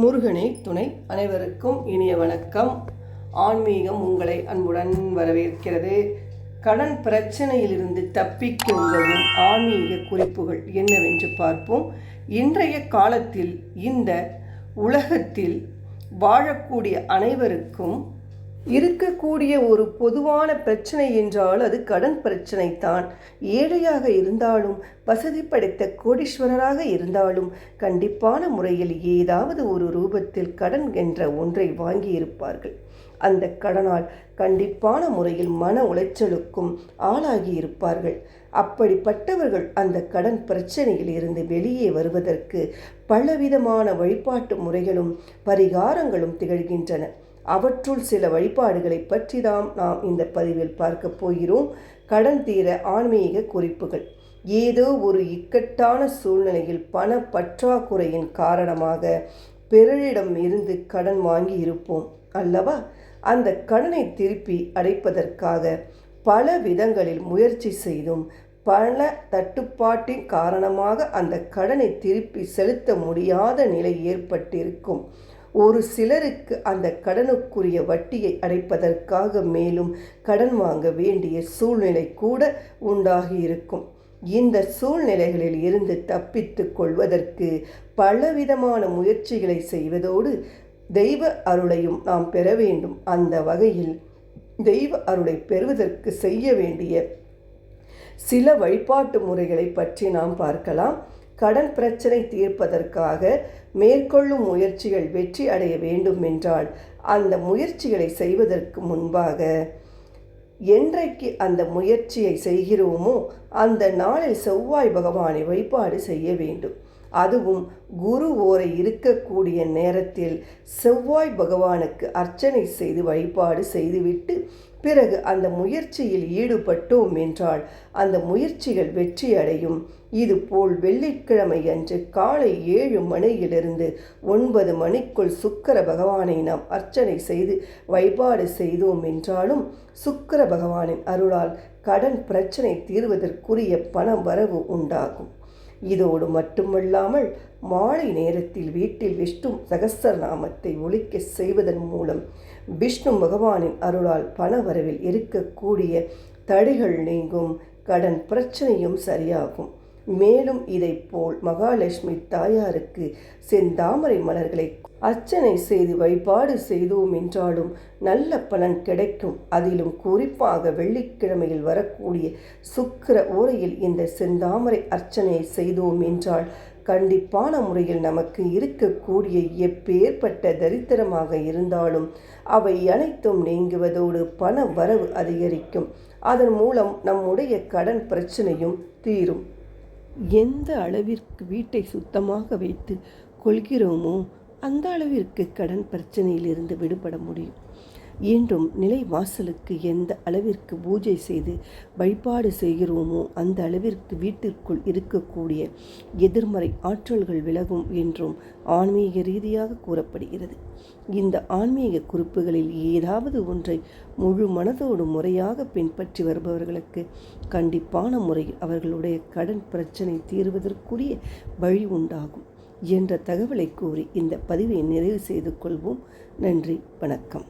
முருகனே துணை. அனைவருக்கும் இனிய வணக்கம். ஆன்மீகம் உங்களை அன்புடன் வரவேற்கிறது. கடன் பிரச்சனையிலிருந்து தப்பிக்க உதவும் ஆன்மீக குறிப்புகள் என்னவென்று பார்ப்போம். இன்றைய காலத்தில் இந்த உலகத்தில் வாழக்கூடிய அனைவருக்கும் இருக்கக்கூடிய ஒரு பொதுவான பிரச்சனை என்றால் அது கடன் பிரச்சனை தான். ஏழையாக இருந்தாலும் வசதி படைத்த கோடீஸ்வரராக இருந்தாலும் கண்டிப்பான முறையில் ஏதாவது ஒரு ரூபத்தில் கடன் என்ற ஒன்றை வாங்கியிருப்பார்கள். அந்த கடனால் கண்டிப்பான முறையில் மன உளைச்சலுக்கும் ஆளாகி இருப்பார்கள். அப்படிப்பட்டவர்கள் அந்த கடன் பிரச்சனையில் இருந்து வெளியே வருவதற்கு பலவிதமான வழிபாட்டு முறைகளும் பரிகாரங்களும் திகழ்கின்றன. அவற்றுள் சில வழிபாடுகளை பற்றி நாம் இந்த பதிவில் பார்க்க போகிறோம். கடன் தீர ஆன்மீக குறிப்புகள். ஏதோ ஒரு இக்கட்டான சூழ்நிலையில் பண பற்றாக்குறையின் காரணமாக பிறரிடம் இருந்து கடன் வாங்கி இருப்போம் அல்லவா? அந்த கடனை திருப்பி அடைப்பதற்காக பல விதங்களில் முயற்சி செய்தும் பல தட்டுப்பாட்டின் காரணமாக அந்த கடனை திருப்பி செலுத்த முடியாத நிலை ஏற்பட்டிருக்கும். ஒரு சிலருக்கு அந்த கடனுக்குரிய வட்டியை அடைப்பதற்காக மேலும் கடன் வாங்க வேண்டிய சூழ்நிலை கூட உண்டாகியிருக்கும். இந்த சூழ்நிலைகளில் இருந்து தப்பித்து கொள்வதற்கு பலவிதமான முயற்சிகளை செய்வதோடு தெய்வ அருளையும் நாம் பெற வேண்டும். அந்த வகையில் தெய்வ அருளை பெறுவதற்கு செய்ய வேண்டிய சில வழிபாட்டு முறைகளை பற்றி நாம் பார்க்கலாம். கடன் பிரச்சனை தீர்ப்பதற்காக மேற்கொள்ளும் முயற்சிகள் வெற்றி அடைய வேண்டும் என்றால் அந்த முயற்சிகளை செய்வதற்கு முன்பாக என்றைக்கு அந்த முயற்சியை செய்கிறோமோ அந்த நாளில் செவ்வாய் பகவானை வழிபாடு செய்ய வேண்டும். அதுவும் குரு ஓரை இருக்கக்கூடிய நேரத்தில் செவ்வாய் பகவானுக்கு அர்ச்சனை செய்து வழிபாடு செய்துவிட்டு பிறகு அந்த முயற்சியில் ஈடுபட்டோம் என்றால் அந்த முயற்சிகள் வெற்றி அடையும். இதுபோல் வெள்ளிக்கிழமை அன்று காலை 7 மணியிலிருந்து 9 மணிக்குள் சுக்கிர பகவானை நாம் அர்ச்சனை செய்து வழிபாடு செய்தோம் என்றாலும் சுக்கிர பகவானின் அருளால் கடன் பிரச்சனை தீர்வதற்குரிய பண வரவு உண்டாகும். இதோடு மட்டுமல்லாமல் மாலை நேரத்தில் வீட்டில் விஷ்ணு சகஸ்ரநாமத்தை ஒலிக்க செய்வதன் மூலம் விஷ்ணு பகவானின் அருளால் பண வரவில் இருக்கக்கூடிய தடைகள் நீங்கும், கடன் பிரச்சனையும் சரியாகும். மேலும் இதைப்போல் மகாலட்சுமி தாயாருக்கு செந்தாமரை மலர்களை அர்ச்சனை செய்து வழிபாடு செய்தோம் என்றாலும் நல்ல பலன் கிடைக்கும். அதிலும் குறிப்பாக வெள்ளிக்கிழமையில் வரக்கூடிய சுக்கிர ஓரையில் இந்த செந்தாமரை அர்ச்சனையை செய்தோம் என்றால் கண்டிப்பான முறையில் நமக்கு இருக்கக்கூடிய எப்பேற்பட்ட தரித்திரமாக இருந்தாலும் அவை அனைத்தும் நீங்குவதோடு பண வரவு அதிகரிக்கும். அதன் மூலம் நம்முடைய கடன் பிரச்சனையும் தீரும். எந்த அளவிற்கு வீட்டை சுத்தமாக வைத்து கொள்கிறோமோ அந்த அளவிற்கு கடன் பிரச்சனையிலிருந்து விடுபட முடியும். என்றும் நிலை வாசலுக்கு எந்த அளவிற்கு பூஜை செய்து வழிபாடு செய்கிறோமோ அந்த அளவிற்கு வீட்டிற்குள் இருக்கக்கூடிய எதிர்மறை ஆற்றல்கள் விலகும் என்றும் ஆன்மீக ரீதியாக கூறப்படுகிறது. இந்த ஆன்மீக குறிப்புகளில் ஏதாவது ஒன்றை முழு மனதோடு முறையாக பின்பற்றி வருபவர்களுக்கு கண்டிப்பான முறையில் அவர்களுடைய கடன் பிரச்சனை தீர்வதற்குரிய வழி உண்டாகும் என்ற தகவலை கூறி இந்த பதிவை நிறைவு செய்து கொள்வோம். நன்றி, வணக்கம்.